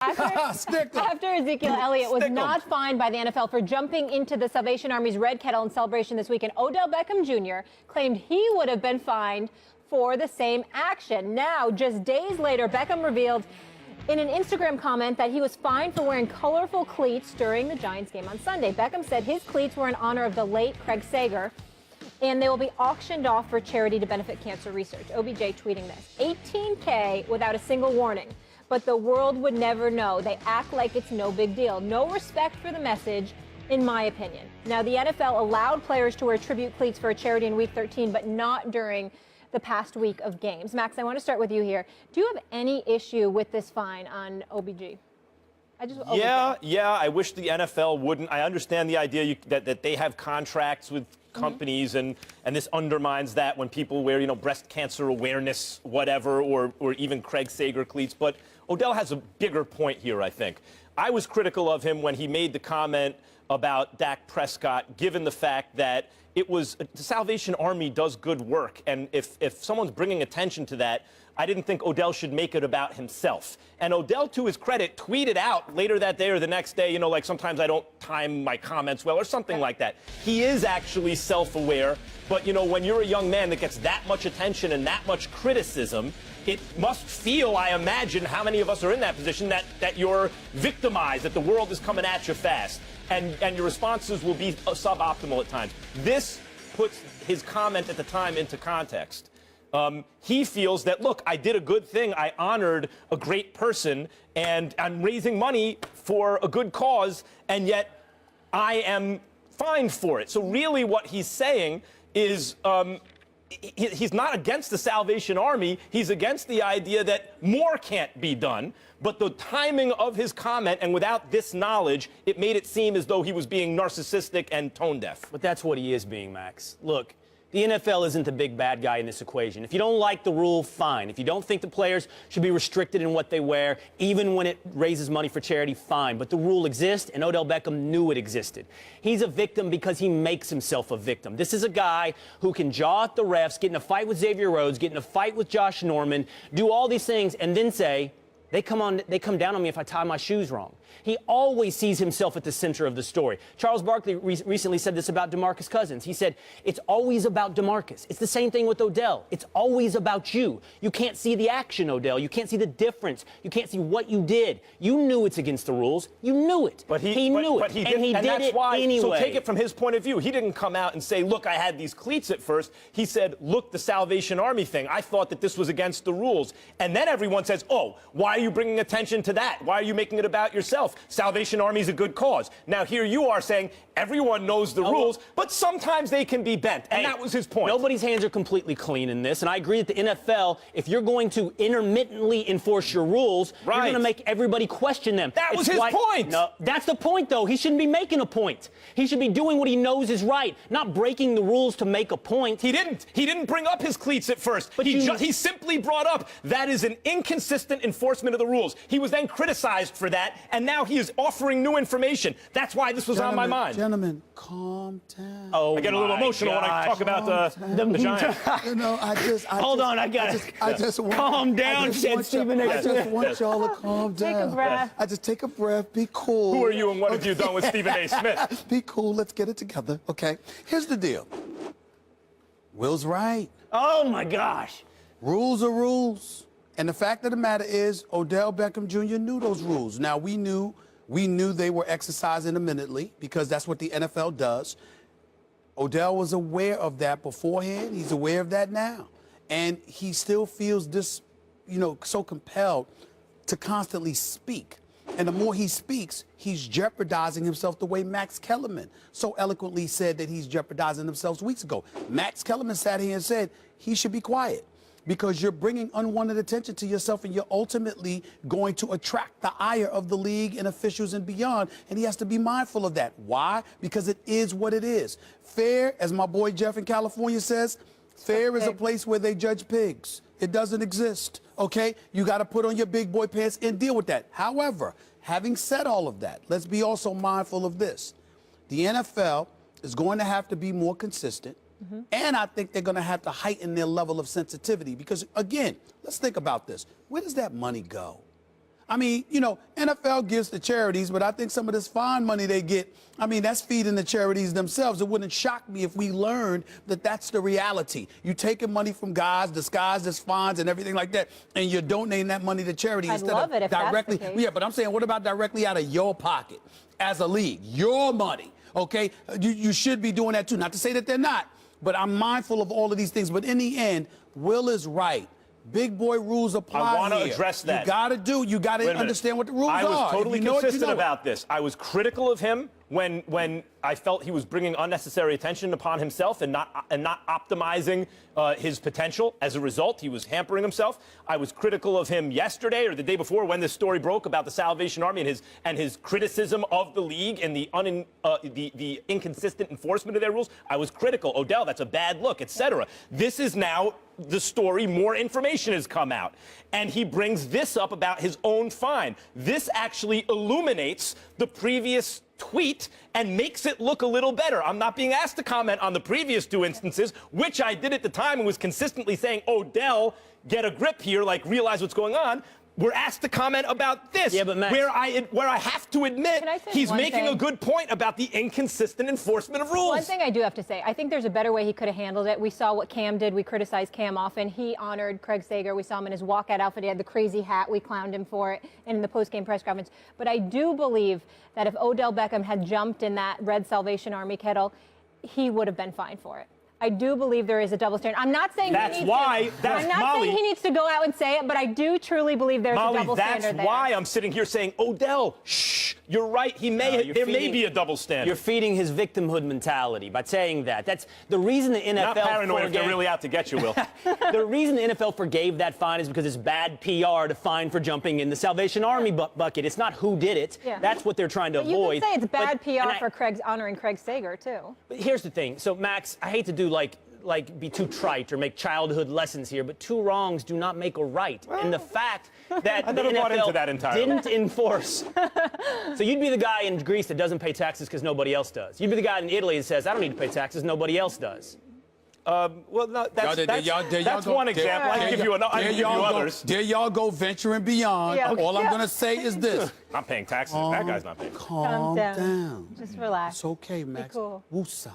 After Ezekiel Elliott was not fined by the NFL for jumping into the Salvation Army's red kettle in celebration this weekend, Odell Beckham Jr. claimed he would have been fined for the same action. Now, just days later, Beckham revealed in an Instagram comment that he was fined for wearing colorful cleats during the Giants game on Sunday. Beckham said his cleats were in honor of the late Craig Sager, and they will be auctioned off for charity to benefit cancer research. OBJ tweeting this: $18K without a single warning. But the world would never know. They act like it's no big deal. No respect for the message, in my opinion. Now, the NFL allowed players to wear tribute cleats for a charity in Week 13, but not during the past week of games. Max, I want to start with you here. Do you have any issue with this fine on OBG? Yeah, I wish the NFL wouldn't. I understand the idea that they have contracts with companies, and this undermines that when people wear, breast cancer awareness, whatever, or even Craig Sager cleats. But Odell has a bigger point here, I think. I was critical of him when he made the comment about Dak Prescott, given the fact that the Salvation Army does good work. And if someone's bringing attention to that, I didn't think Odell should make it about himself. And Odell, to his credit, tweeted out later that day or the next day, like sometimes I don't time my comments well or something like that. He is actually self-aware. But, when you're a young man that gets that much attention and that much criticism, it must feel, I imagine, how many of us are in that position, that you're victimized, that the world is coming at you fast. And your responses will be suboptimal at times. This puts his comment at the time into context. He feels that, look, I did a good thing. I honored a great person, and I'm raising money for a good cause, and yet I am fined for it. So really what he's saying is he's not against the Salvation Army. He's against the idea that more can't be done. But the timing of his comment, and without this knowledge, it made it seem as though he was being narcissistic and tone deaf. But that's what he is being, Max. Look, the NFL isn't the big bad guy in this equation. If you don't like the rule, fine. If you don't think the players should be restricted in what they wear, even when it raises money for charity, fine. But the rule exists, and Odell Beckham knew it existed. He's a victim because he makes himself a victim. This is a guy who can jaw at the refs, get in a fight with Xavier Rhodes, get in a fight with Josh Norman, do all these things, and then say, they come down on me if I tie my shoes wrong. He always sees himself at the center of the story. Charles Barkley recently said this about DeMarcus Cousins. He said, it's always about DeMarcus. It's the same thing with Odell. It's always about you. You can't see the action, Odell. You can't see the difference. You can't see what you did. You knew it's against the rules. You knew it. But he knew it. And he did it anyway. So take it from his point of view. He didn't come out and say, look, I had these cleats at first. He said, look, the Salvation Army thing. I thought that this was against the rules. And then everyone says, oh, why are you bringing attention to that? Why are you making it about yourself? Salvation Army is a good cause. Now, here you are saying everyone knows the rules, but sometimes they can be bent. And that was his point. Nobody's hands are completely clean in this. And I agree that the NFL, if you're going to intermittently enforce your rules, you're going to make everybody question them. That was his point. No, that's the point, though. He shouldn't be making a point. He should be doing what he knows is right, not breaking the rules to make a point. He didn't. He didn't bring up his cleats at first. But he simply brought up that is an inconsistent enforcement of the rules. He was then criticized for that, and now he is offering new information. That's why this was on my mind. Gentlemen, calm down. I get a little emotional when I talk about the Giants. Hold on, I got it. I just want, calm down, said Stephen A. I just want y'all to calm down. Take a breath. I just take a breath, be cool. Who are you and what have you done with Stephen A. Smith? Be cool, let's get it together, okay? Here's the deal. Will's right. Oh, my gosh. Rules are rules. And the fact of the matter is, Odell Beckham Jr. knew those rules. Now, we knew they were exercised intermittently because that's what the NFL does. Odell was aware of that beforehand. He's aware of that now. And he still feels this, so compelled to constantly speak. And the more he speaks, he's jeopardizing himself the way Max Kellerman so eloquently said that he's jeopardizing himself weeks ago. Max Kellerman sat here and said he should be quiet, because you're bringing unwanted attention to yourself, and you're ultimately going to attract the ire of the league and officials and beyond, and he has to be mindful of that. Why? Because it is what it is. Fair, as my boy Jeff in California says, fair is a place where they judge pigs. It doesn't exist, okay? You got to put on your big boy pants and deal with that. However, having said all of that, let's be also mindful of this. The NFL is going to have to be more consistent. And I think they're going to have to heighten their level of sensitivity because, again, let's think about this. Where does that money go? I mean, you know, NFL gives to charities, but I think some of this fine money they get, I mean, that's feeding the charities themselves. It wouldn't shock me if we learned that that's the reality. You taking money from guys disguised as fines and everything like that, and you're donating that money to charity I'd instead love of it if that's the directly. case. Yeah, but I'm saying, what about directly out of your pocket as a league? Your money, okay? You should be doing that too. Not to say that they're not, but I'm mindful of all of these things. But in the end, Will is right. Big boy rules apply. I want to here. address that. You got to understand what the rules are. I was totally consistent it. about this. I was critical of him when I felt he was bringing unnecessary attention upon himself and not optimizing his potential. As a result, he was hampering himself. I was critical of him yesterday or the day before when this story broke about the Salvation Army and his criticism of the league and the inconsistent enforcement of their rules. I was critical. Odell, that's a bad look, etc. This is now the story. More information has come out, and he brings this up about his own fine. This actually illuminates the previous tweet and makes it look a little better. I'm not being asked to comment on the previous two instances, which I did at the time and was consistently saying, Odell, get a grip here, like realize what's going on. We're asked to comment about this, yeah, but Max, where I have to admit he's making a good point about the inconsistent enforcement of rules. One thing I do have to say, I think there's a better way he could have handled it. We saw what Cam did. We criticized Cam often. He honored Craig Sager. We saw him in his walkout outfit. He had the crazy hat. We clowned him for it in the post-game press conference. But I do believe that if Odell Beckham had jumped in that red Salvation Army kettle, he would have been fined for it. I do believe there is a double standard. I'm not saying I'm not saying he needs to go out and say it, but I do truly believe there's a double standard there. That's why I'm sitting here saying, Odell, shh, you're right. There may be a double standard. You're feeding his victimhood mentality by saying that. That's the reason the NFL. Not paranoid if they're really out to get you, Will. The reason the NFL forgave that fine is because it's bad PR to fine for jumping in the Salvation Army bucket. It's not who did it. Yeah. That's what they're trying to but avoid. You can say it's bad PR for honoring Craig Sager too. But here's the thing. So Max, I hate to do like be too trite or make childhood lessons here, but two wrongs do not make a right. Well, and the fact that I never bought into that entirely. Didn't enforce. So you'd be the guy in Greece that doesn't pay taxes because nobody else does. You'd be the guy in Italy that says, I don't need to pay taxes, nobody else does. Well, no, that's one example. I can give you others. There y'all go venturing beyond. Yeah, All I'm going to say is this. Not paying taxes. That guy's not paying. Calm down. Just relax. It's okay, Max. Be cool. Woosah.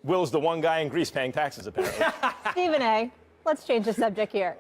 Will's the one guy in Greece paying taxes, apparently. Stephen A., let's change the subject here.